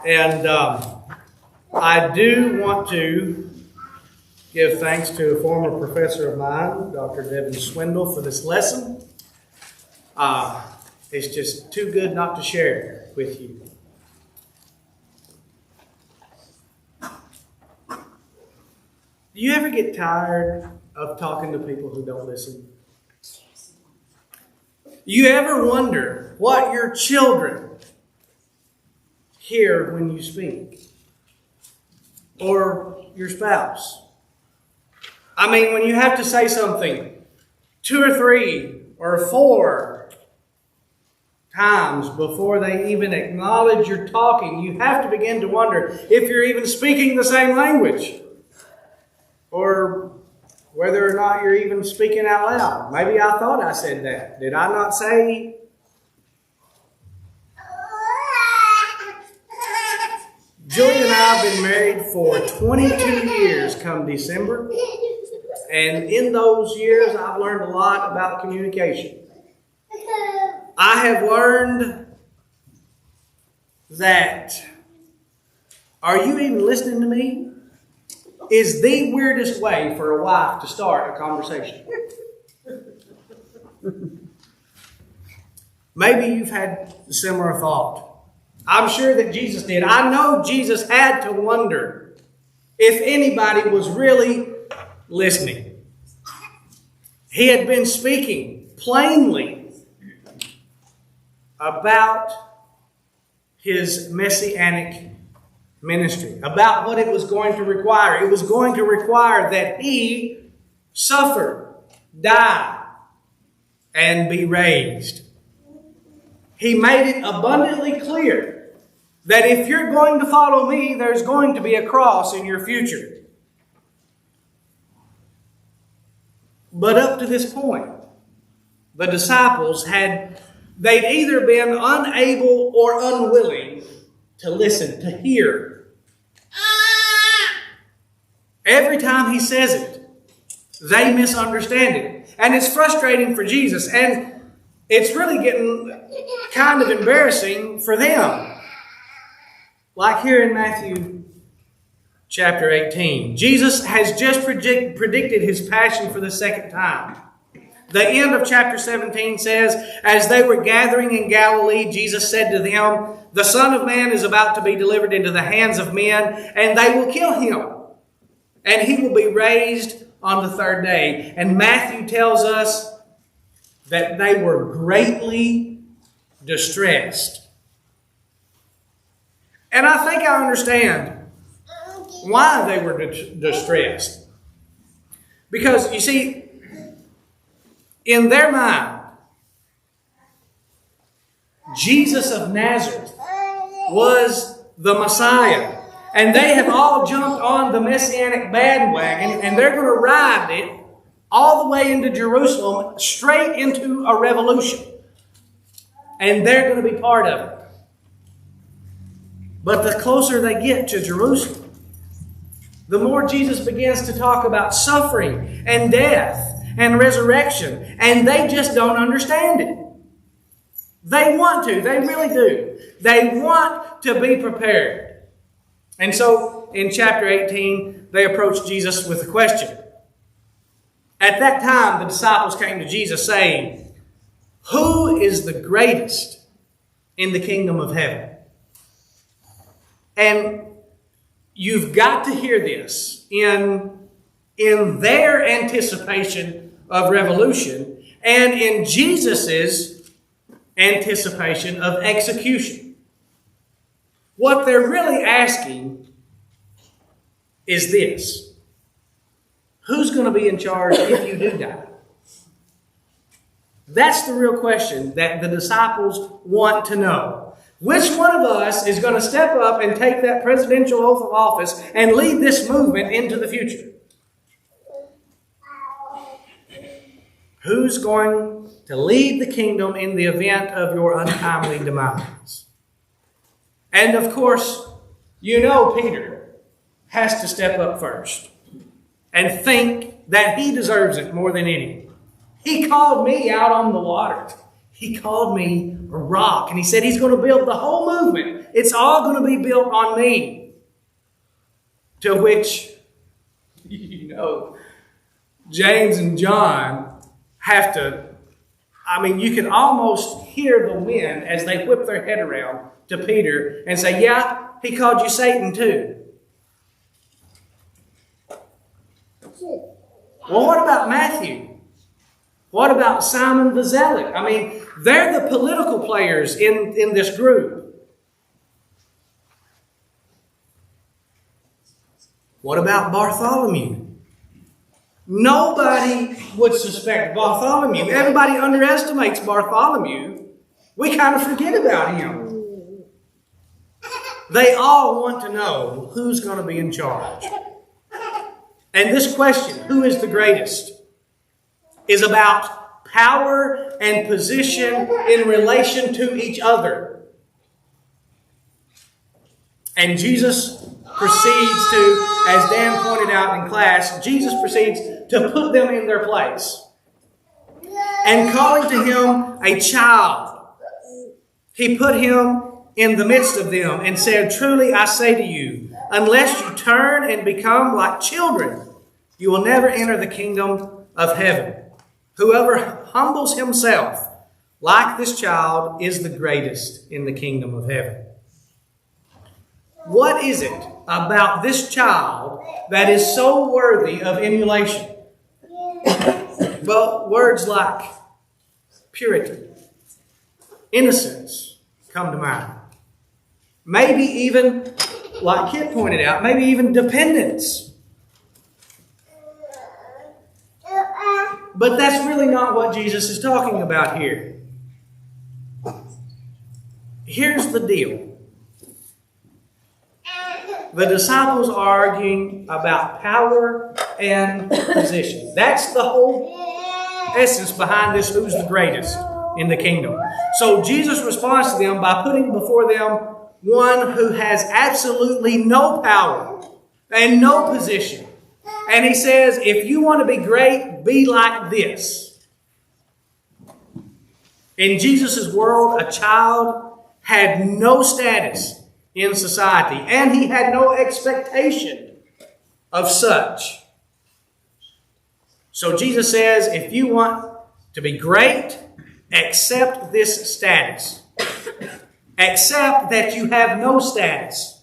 And I do want to give thanks to a former professor of mine, Dr. Devin Swindle, for this lesson. It's just too good not to share with you. Do you ever get tired of talking to people who don't listen? You ever wonder what your children hear when you speak? Or your spouse? I mean, when you have to say something 2 or 3 or 4 times before they even acknowledge you're talking, you have to begin to wonder if you're even speaking the same language. Or whether or not you're even speaking out loud. Maybe I thought I said that. Did I not say? Julie and I have been married for 22 years come December. And in those years, I've learned a lot about communication. I have learned that, are you even listening to me? Is the weirdest way for a wife to start a conversation. Maybe you've had a similar thought. I'm sure that Jesus did. I know Jesus had to wonder if anybody was really listening. He had been speaking plainly about his messianic ministry, about what it was going to require. It was going to require that he suffer, die, and be raised. He made it abundantly clear that if you're going to follow me, there's going to be a cross in your future. But up to this point, the disciples they'd either been unable or unwilling to listen, to hear. Every time he says it, they misunderstand it. And it's frustrating for Jesus. And it's really getting kind of embarrassing for them. Like here in Matthew chapter 18. Jesus has just predicted his passion for the second time. The end of chapter 17 says, as they were gathering in Galilee, Jesus said to them, the Son of Man is about to be delivered into the hands of men, and they will kill him. And he will be raised on the 3rd day. And Matthew tells us that they were greatly distressed. And I think I understand why they were distressed. Because, you see, in their mind, Jesus of Nazareth was the Messiah. And they have all jumped on the Messianic bandwagon, and they're going to ride it all the way into Jerusalem, straight into a revolution. And they're going to be part of it. But the closer they get to Jerusalem, the more Jesus begins to talk about suffering and death and resurrection, and they just don't understand it. They want to. They really do. They want to be prepared. And so, in chapter 18, they approached Jesus with a question. At that time, the disciples came to Jesus saying, who is the greatest in the kingdom of heaven? And you've got to hear this in their anticipation of revolution and in Jesus' anticipation of execution. What they're really asking is this. Who's going to be in charge if you do die? That's the real question that the disciples want to know. Which one of us is going to step up and take that presidential oath of office and lead this movement into the future? Who's going to lead the kingdom in the event of your untimely demise? And of course, you know Peter has to step up first and think that he deserves it more than any. He called me out on the water. He called me a rock. And he said he's going to build the whole movement. It's all going to be built on me. To which, James and John have to, you can almost hear the wind as they whip their head around to Peter and say, yeah, he called you Satan too. Well, what about Matthew? What about Simon the Zealot? They're the political players in this group. What about Bartholomew? Nobody would suspect Bartholomew. Everybody underestimates Bartholomew. We kind of forget about him. They all want to know who's going to be in charge. And this question, who is the greatest, is about power and position in relation to each other. And Jesus proceeds to, as Dan pointed out in class, Jesus proceeds to put them in their place. And calling to him a child, he put him in the midst of them and said, truly I say to you, unless you turn and become like children, you will never enter the kingdom of heaven. Whoever humbles himself like this child is the greatest in the kingdom of heaven. What is it about this child that is so worthy of emulation? Well, words like purity, innocence come to mind. Maybe even, like Kit pointed out, maybe even dependence. But that's really not what Jesus is talking about here. Here's the deal. The disciples are arguing about power and position. That's the whole essence behind this, who's the greatest in the kingdom. So Jesus responds to them by putting before them one who has absolutely no power and no position. And he says, if you want to be great, be like this. In Jesus' world, a child had no status in society, and he had no expectation of such. So Jesus says, if you want to be great, accept this status. Accept that you have no status.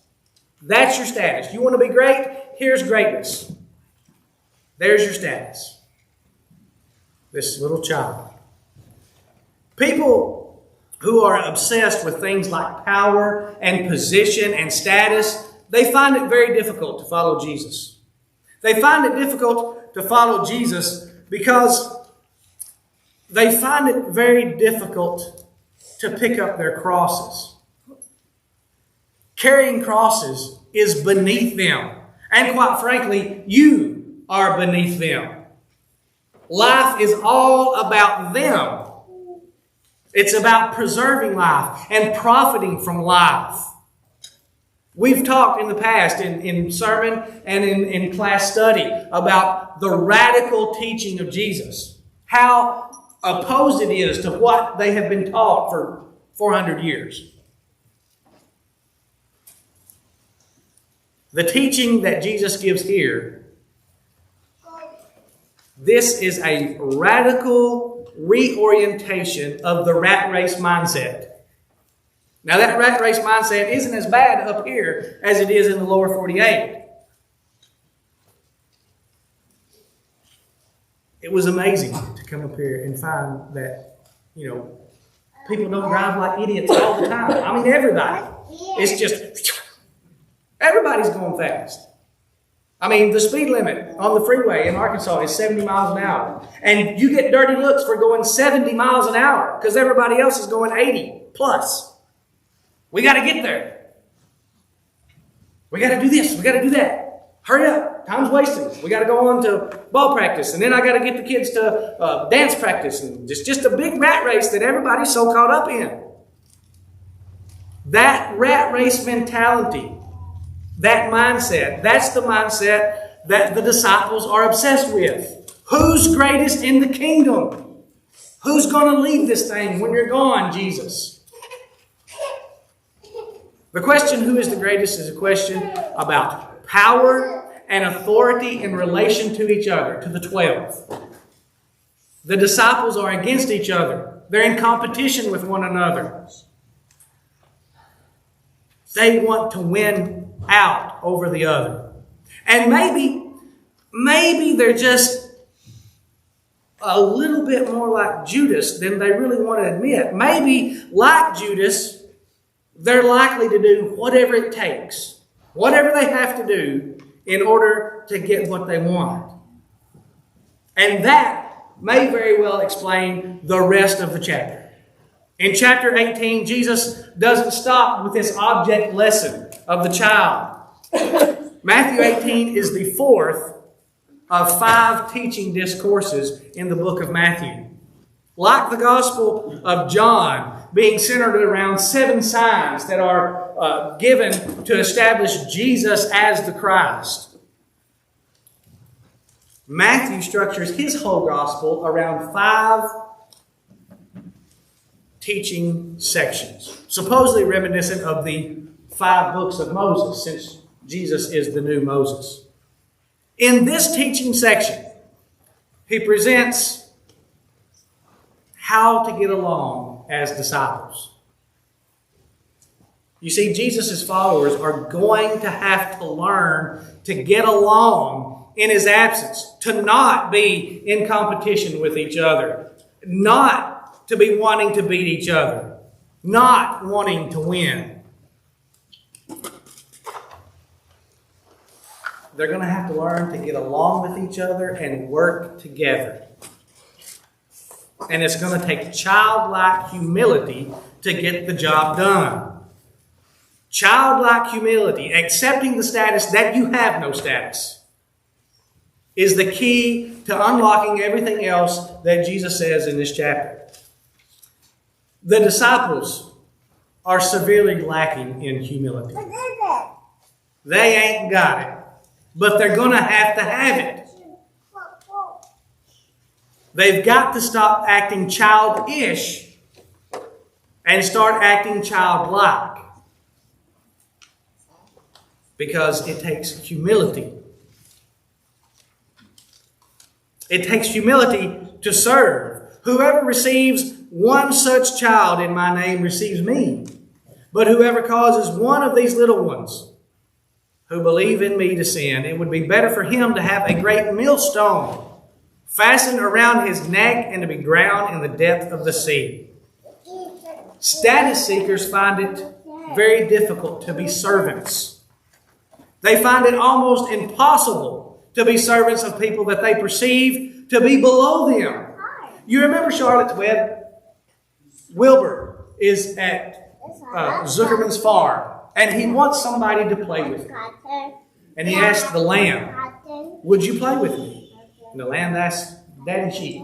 That's your status. You want to be great? Here's greatness. There's your status. This little child. People who are obsessed with things like power and position and status, they find it very difficult to follow Jesus. They find it difficult to follow Jesus because they find it very difficult to pick up their crosses. Carrying crosses is beneath them. And quite frankly, you are beneath them. Life is all about them. It's about preserving life and profiting from life. We've talked in the past in sermon and in class study about the radical teaching of Jesus. How opposed it is to what they have been taught for 400 years. The teaching that Jesus gives here, this is a radical reorientation of the rat race mindset. Now that rat race mindset isn't as bad up here as it is in the lower 48. It was amazing to come up here and find that, people don't drive like idiots all the time. Everybody. It's just, everybody's going fast. The speed limit on the freeway in Arkansas is 70 miles an hour. And you get dirty looks for going 70 miles an hour because everybody else is going 80 plus. We got to get there. We got to do this. We got to do that. Hurry up. Time's wasting. We got to go on to ball practice. And then I got to get the kids to dance practice. And it's just a big rat race that everybody's so caught up in. That rat race mentality, that mindset, that's the mindset that the disciples are obsessed with. Who's greatest in the kingdom? Who's going to lead this thing when you're gone, Jesus? The question, who is the greatest, is a question about power and authority in relation to each other, to the 12. The disciples are against each other. They're in competition with one another. They want to win out over the other. And maybe they're just a little bit more like Judas than they really want to admit. Maybe, like Judas, they're likely to do whatever it takes, whatever they have to do in order to get what they want. And that may very well explain the rest of the chapter. In chapter 18, Jesus doesn't stop with this object lesson of the child. Matthew 18 is the fourth of 5 teaching discourses in the book of Matthew. Like the Gospel of John, being centered around 7 signs that are given to establish Jesus as the Christ. Matthew structures his whole Gospel around 5 teaching sections, supposedly reminiscent of the 5 books of Moses, since Jesus is the new Moses. In this teaching section, he presents how to get along as disciples. You see, Jesus' followers are going to have to learn to get along in his absence, to not be in competition with each other, not to be wanting to beat each other, not wanting to win. They're going to have to learn to get along with each other and work together. And it's going to take childlike humility to get the job done. Childlike humility, accepting the status that you have no status, is the key to unlocking everything else that Jesus says in this chapter. The disciples are severely lacking in humility. They ain't got it, but they're going to have it. They've got to stop acting childish and start acting childlike. Because it takes humility. It takes humility to serve. Whoever receives one such child in my name receives me. But whoever causes one of these little ones who believe in me to sin, it would be better for him to have a great millstone fastened around his neck and to be drowned in the depth of the sea. Status seekers find it very difficult to be servants. They find it almost impossible to be servants of people that they perceive to be below them. You remember Charlotte's Web? Wilbur is at Zuckerman's farm, and he wants somebody to play with him. And he asked the lamb, "Would you play with me?" And the lamb asked Daddy Sheep,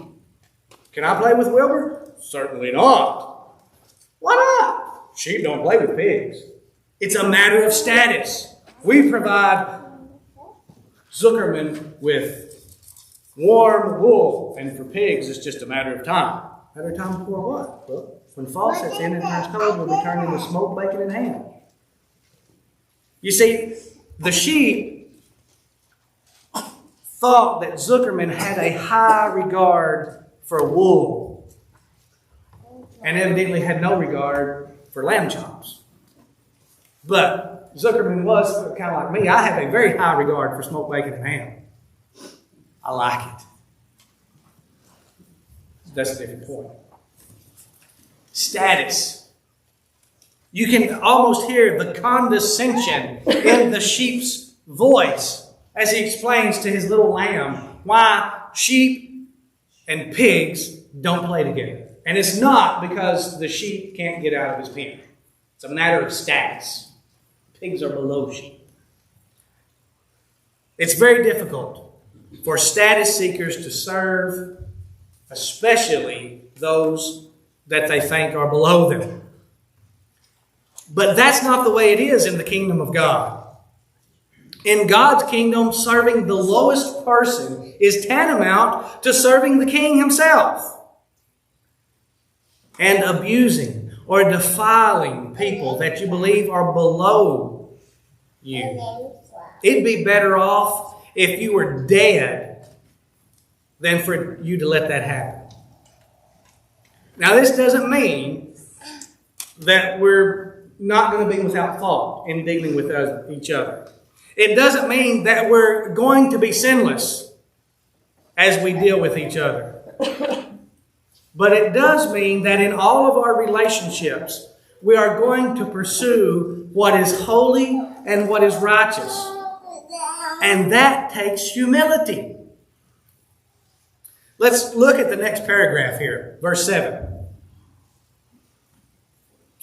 "Can I play with Wilbur?" "Certainly not." "Why not?" "Sheep don't play with pigs." It's a matter of status. We provide Zuckerman with warm wool, and for pigs, it's just a matter of time. Matter of time before what? Well, when fall sets in and turns cold, we'll be turned into smoked bacon and ham. You see, the sheep thought that Zuckerman had a high regard for wool, and evidently had no regard for lamb chops. But Zuckerman was kind of like me. I have a very high regard for smoked bacon and ham. I like it. That's a different point. Status. You can almost hear the condescension in the sheep's voice as he explains to his little lamb why sheep and pigs don't play together. And it's not because the sheep can't get out of his pen. It's a matter of status. Pigs are below sheep. It's very difficult for status seekers to serve, especially those that they think are below them. But that's not the way it is in the kingdom of God. In God's kingdom, serving the lowest person is tantamount to serving the king himself. And abusing or defiling people that you believe are below you. It'd be better off if you were dead than for you to let that happen. Now, this doesn't mean that we're not going to be without fault in dealing with each other. It doesn't mean that we're going to be sinless as we deal with each other. But it does mean that in all of our relationships, we are going to pursue what is holy and what is righteous. And that takes humility. Let's look at the next paragraph here, verse 7.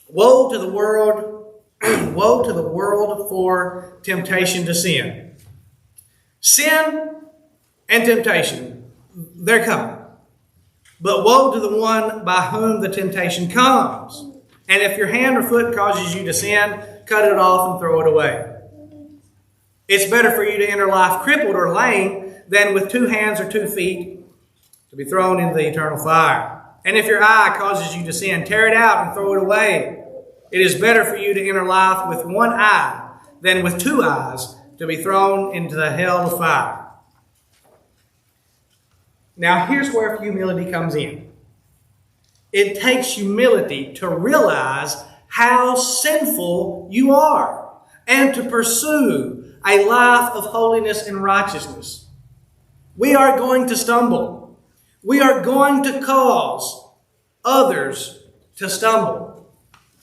Woe to the world, woe to the world for temptation to sin. Sin and temptation, they're coming. But woe to the one by whom the temptation comes. And if your hand or foot causes you to sin, cut it off and throw it away. It's better for you to enter life crippled or lame than with 2 hands or 2 feet to be thrown into the eternal fire. And if your eye causes you to sin, tear it out and throw it away. It is better for you to enter life with 1 eye than with 2 eyes to be thrown into the hell of fire. Now, here's where humility comes in. It takes humility to realize how sinful you are and to pursue a life of holiness and righteousness. We are going to stumble. We are going to cause others to stumble.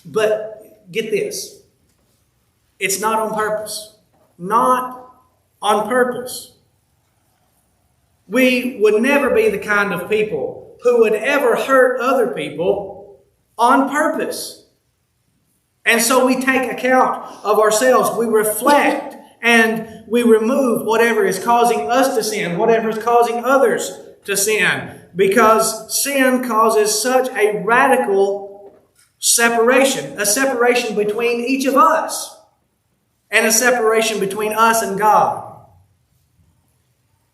But get this. It's not on purpose. Not on purpose. We would never be the kind of people who would ever hurt other people on purpose. And so we take account of ourselves. We reflect and we remove whatever is causing us to sin, whatever is causing others to sin, because sin causes such a radical separation, a separation between each of us and a separation between us and God.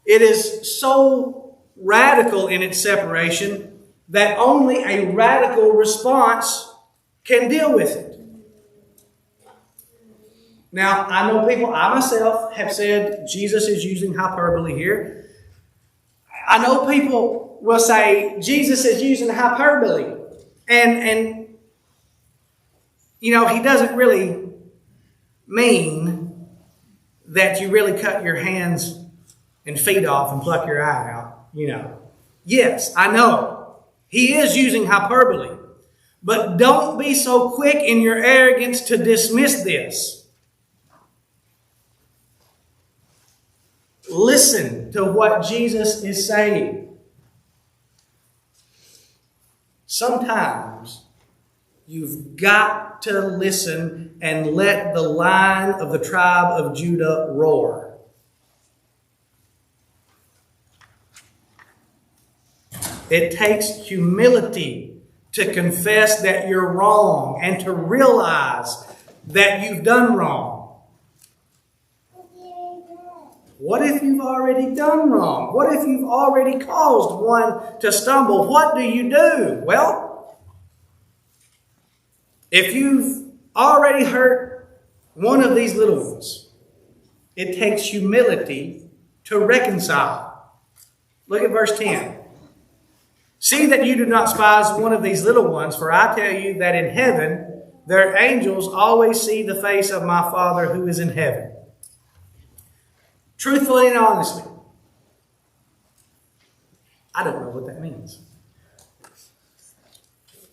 It is so radical in its separation that only a radical response can deal with it. Now, I know people, I myself have said Jesus is using hyperbole here. I know people will say Jesus is using hyperbole. And you know, he doesn't really mean that you really cut your hands and feet off and pluck your eye out, you know. Yes, I know. He is using hyperbole. But don't be so quick in your arrogance to dismiss this. Listen to what Jesus is saying. Sometimes you've got to listen and let the lion of the tribe of Judah roar. It takes humility to confess that you're wrong and to realize that you've done wrong. What if you've already done wrong? What if you've already caused one to stumble? What do? Well, if you've already hurt one of these little ones, it takes humility to reconcile. Look at verse 10. See that you do not despise one of these little ones, for I tell you that in heaven their angels always see the face of my Father who is in heaven. Truthfully and honestly, I don't know what that means.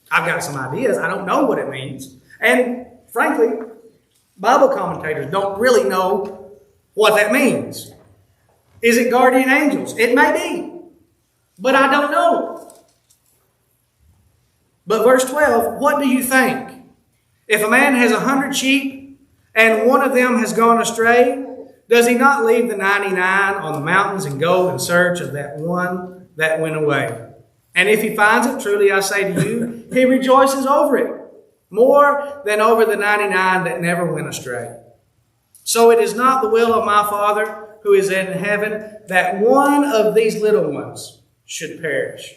I've got some ideas. I don't know what it means. And frankly, Bible commentators don't really know what that means. Is it guardian angels? It may be. But I don't know. But verse 12, what do you think? If a man has 100 sheep and one of them has gone astray, does he not leave the 99 on the mountains and go in search of that one that went away? And if he finds it, truly I say to you, he rejoices over it more than over the 99 that never went astray. So it is not the will of my Father who is in heaven that one of these little ones should perish.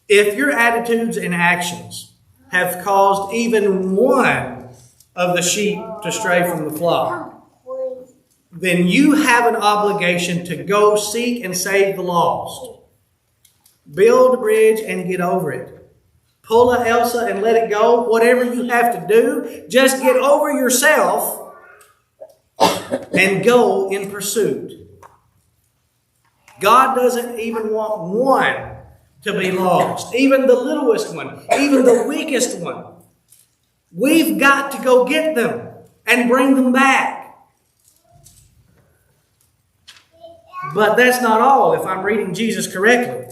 If your attitudes and actions have caused even one of the sheep to stray from the flock, then you have an obligation to go seek and save the lost. Build a bridge and get over it. Pull a Elsa and let it go. Whatever you have to do, just get over yourself and go in pursuit. God doesn't even want one to be lost. Even the littlest one, even the weakest one. We've got to go get them and bring them back. But that's not all, if I'm reading Jesus correctly.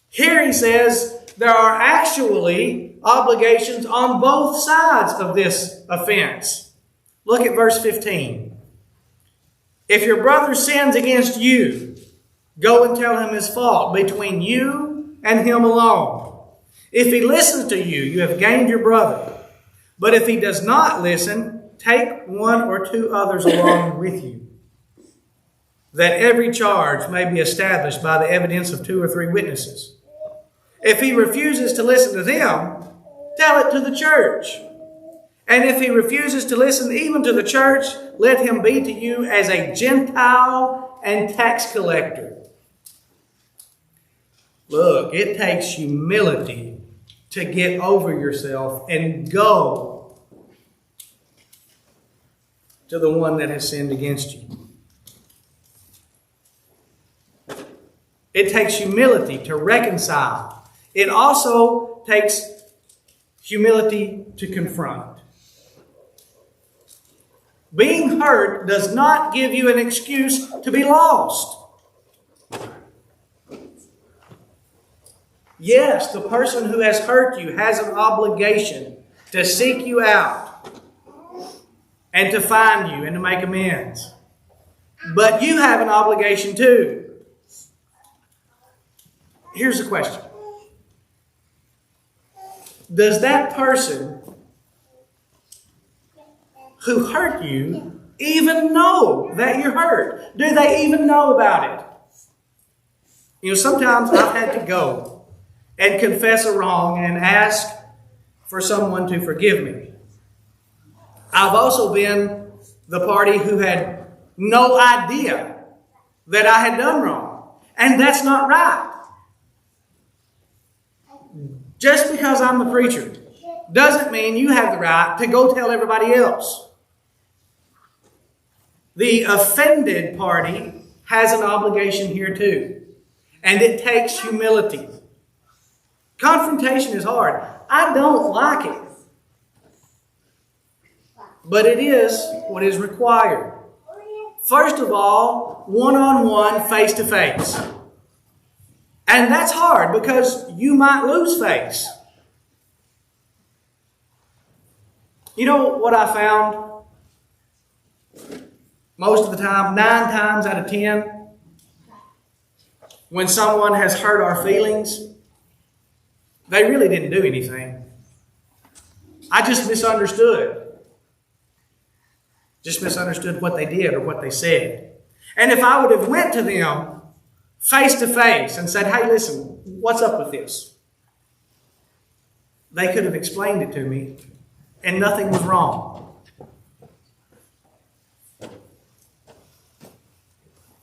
Here he says there are actually obligations on both sides of this offense. Look at verse 15. If your brother sins against you, go and tell him his fault between you and him alone. If he listens to you, you have gained your brother. But if he does not listen, take one or two others along with you, that every charge may be established by the evidence of 2 or 3 witnesses. If he refuses to listen to them, tell it to the church. And if he refuses to listen even to the church, let him be to you as a Gentile and tax collector. Look, it takes humility to get over yourself and go to the one that has sinned against you. It takes humility to reconcile. It also takes humility to confront. Being hurt does not give you an excuse to be lost. Yes, the person who has hurt you has an obligation to seek you out and to find you and to make amends. But you have an obligation too. Here's the question. Does that person who hurt you even know that you're hurt? Do they even know about it? You know, sometimes I've had to go and confess a wrong and ask for someone to forgive me. I've also been the party who had no idea that I had done wrong. And that's not right. Just because I'm the preacher doesn't mean you have the right to go tell everybody else. The offended party has an obligation here too. And it takes humility. Confrontation is hard. I don't like it. But it is what is required. First of all, one-on-one, face-to-face. And that's hard because you might lose face. You know what I found? Most of the time, 9 times out of 10, when someone has hurt our feelings, they really didn't do anything. I just misunderstood. Just misunderstood what they did or what they said. And if I would have went to them face to face and said, hey, listen, what's up with this? They could have explained it to me and nothing was wrong.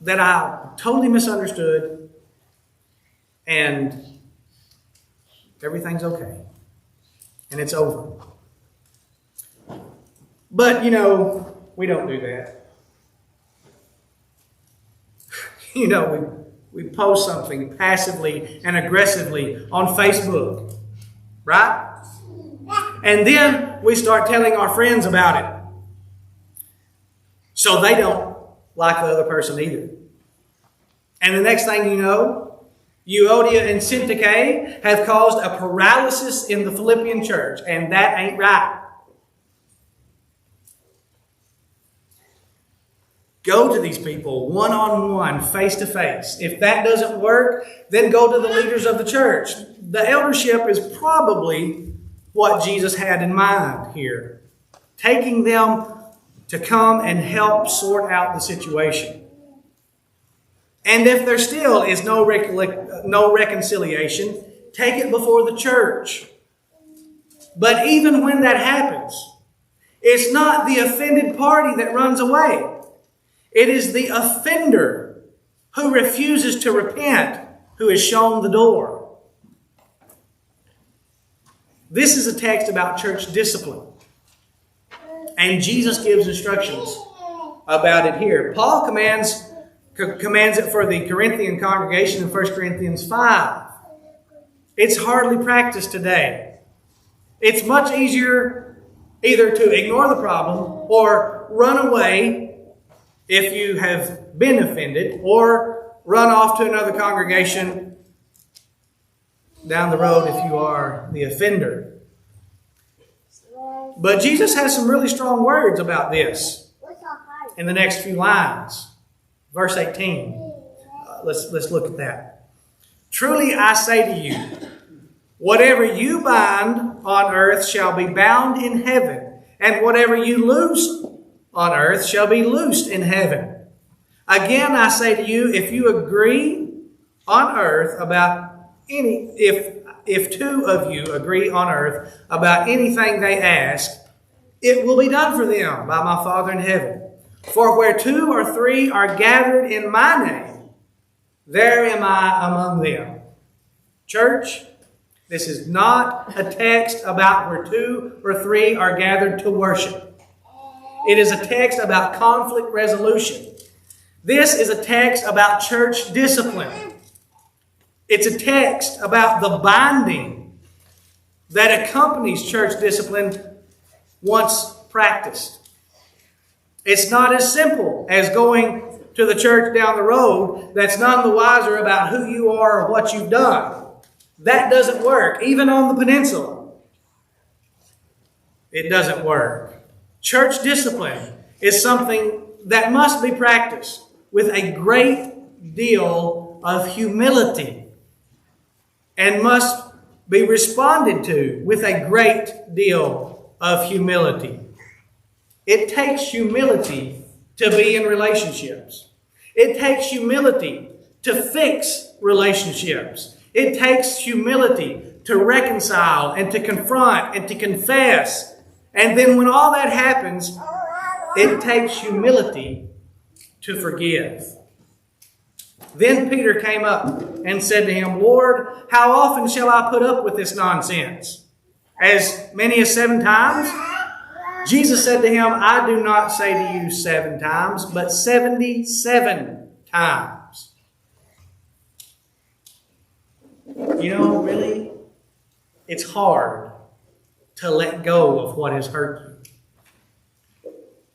That I totally misunderstood and everything's okay. And it's over. But, you know, we don't do that. You know, we post something passively and aggressively on Facebook, right? And then we start telling our friends about it. So they don't like the other person either. And the next thing you know, Euodia and Syntyche have caused a paralysis in the Philippian church, and that ain't right. Go to these people one-on-one, face-to-face. If that doesn't work, then go to the leaders of the church. The eldership is probably what Jesus had in mind here. Taking them to come and help sort out the situation. And if there still is no reconciliation, take it before the church. But even when that happens, it's not the offended party that runs away. It is the offender who refuses to repent who is shown the door. This is a text about church discipline. And Jesus gives instructions about it here. Paul commands it for the Corinthian congregation in 1 Corinthians 5. It's hardly practiced today. It's much easier either to ignore the problem or run away if you have been offended, or run off to another congregation down the road if you are the offender. But Jesus has some really strong words about this in the next few lines. Verse 18. Let's look at that. Truly I say to you, whatever you bind on earth shall be bound in heaven, and whatever you loose on earth shall be loosed in heaven. Again I say to you, if you agree on earth about if two of you agree on earth about anything they ask, it will be done for them by my Father in heaven. For where two or three are gathered in my name, there am I among them. Church, this is not a text about where two or three are gathered to worship. It is a text about conflict resolution. This is a text about church discipline. It's a text about the binding that accompanies church discipline once practiced. It's not as simple as going to the church down the road that's none the wiser about who you are or what you've done. That doesn't work, even on the peninsula. It doesn't work. Church discipline is something that must be practiced with a great deal of humility and must be responded to with a great deal of humility. It takes humility to be in relationships. It takes humility to fix relationships. It takes humility to reconcile and to confront and to confess. And then when all that happens, it takes humility to forgive. Then Peter came up and said to him, Lord, how often shall I put up with this nonsense? As many as 7 times? Jesus said to him, I do not say to you 7 times, but 77 times. You know, really, it's hard to let go of what has hurt you.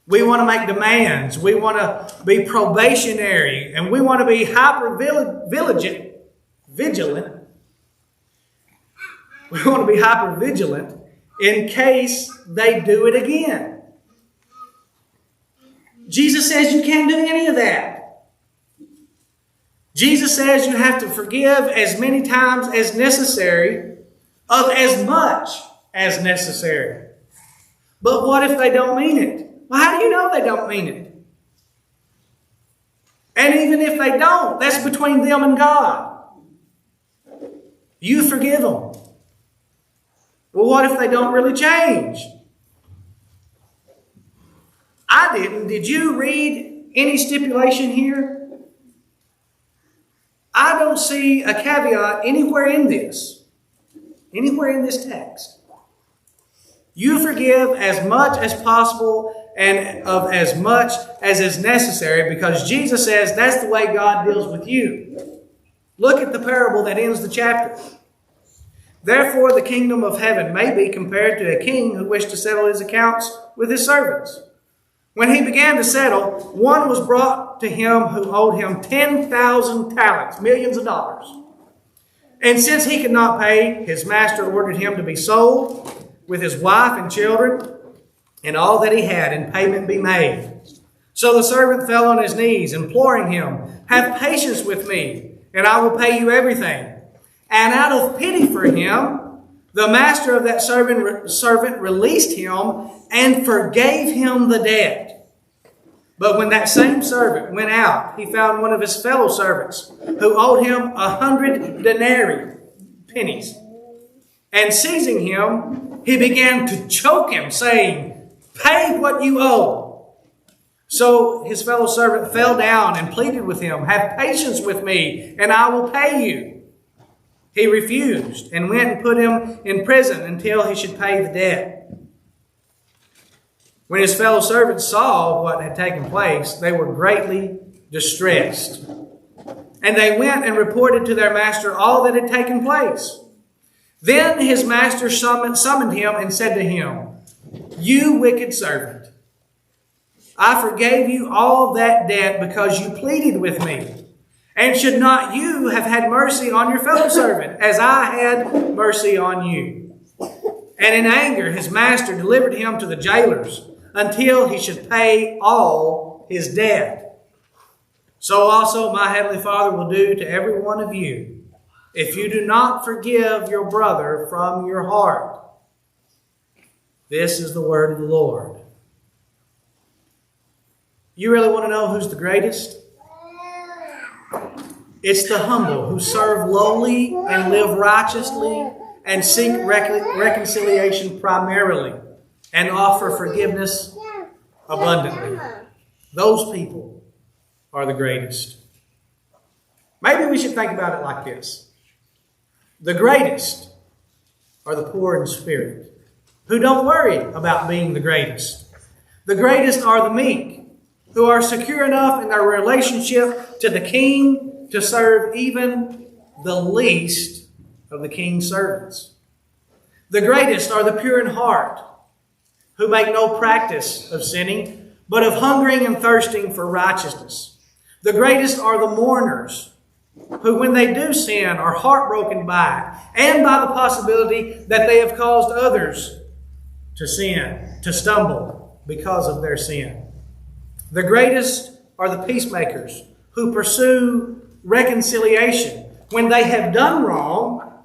We want to make demands. We want to be probationary. And we want to be vigilant. We want to be hyper vigilant in case they do it again. Jesus says you can't do any of that. Jesus says you have to forgive as many times as necessary, of as much as necessary. But what if they don't mean it? Well, how do you know they don't mean it? And even if they don't, that's between them and God. You forgive them. Well, what if they don't really change? I didn't. Did you read any stipulation here? I don't see a caveat anywhere in this. Anywhere in this text. You forgive as much as possible and of as much as is necessary, because Jesus says that's the way God deals with you. Look at the parable that ends the chapter. Therefore, the kingdom of heaven may be compared to a king who wished to settle his accounts with his servants. When he began to settle, one was brought to him who owed him 10,000 talents, millions of dollars. And since he could not pay, his master ordered him to be sold with his wife and children and all that he had, and payment be made. So the servant fell on his knees, imploring him, have patience with me, and I will pay you everything. And out of pity for him, the master of that servant released him and forgave him the debt. But when that same servant went out, he found one of his fellow servants who owed him 100 denarii, pennies. And seizing him, he began to choke him, saying, "Pay what you owe." So his fellow servant fell down and pleaded with him, "Have patience with me, and I will pay you." He refused and went and put him in prison until he should pay the debt. When his fellow servants saw what had taken place, they were greatly distressed. And they went and reported to their master all that had taken place. Then his master summoned him and said to him, "You wicked servant, I forgave you all that debt because you pleaded with me. And should not you have had mercy on your fellow servant, as I had mercy on you?" And in anger his master delivered him to the jailers until he should pay all his debt. So also my heavenly Father will do to every one of you, if you do not forgive your brother from your heart. This is the word of the Lord. You really want to know who's the greatest? It's the humble who serve lowly and live righteously and seek reconciliation primarily and offer forgiveness abundantly. Those people are the greatest. Maybe we should think about it like this. The greatest are the poor in spirit, who don't worry about being the greatest. The greatest are the meek, who are secure enough in their relationship to the king to serve even the least of the king's servants. The greatest are the pure in heart, who make no practice of sinning, but of hungering and thirsting for righteousness. The greatest are the mourners, who when they do sin are heartbroken by it, and by the possibility that they have caused others to sin, to stumble because of their sin. The greatest are the peacemakers, who pursue reconciliation when they have done wrong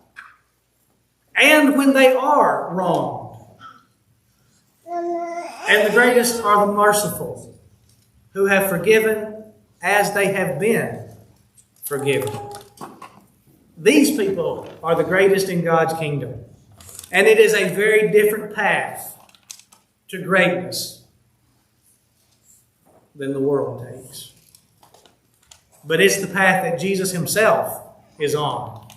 and when they are wronged. And the greatest are the merciful, who have forgiven as they have been forgiven. These people are the greatest in God's kingdom. And it is a very different path to greatness than the world takes. But it's the path that Jesus himself is on.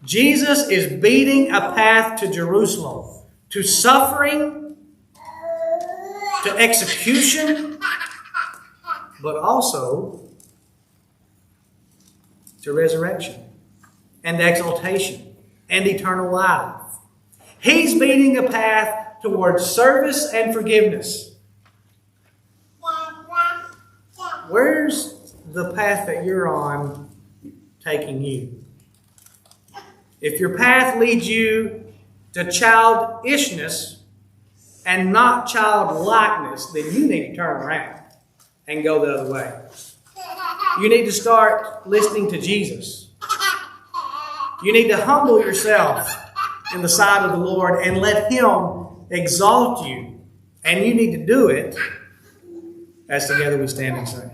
Jesus is beating a path to Jerusalem, to suffering, to execution, but also to resurrection and exaltation and eternal life. He's beating a path towards service and forgiveness. Where's the path that you're on taking you? If your path leads you to childishness and not childlikeness, then you need to turn around and go the other way. You need to start listening to Jesus. You need to humble yourself in the sight of the Lord and let Him exalt you. And you need to do it as together we stand and sing.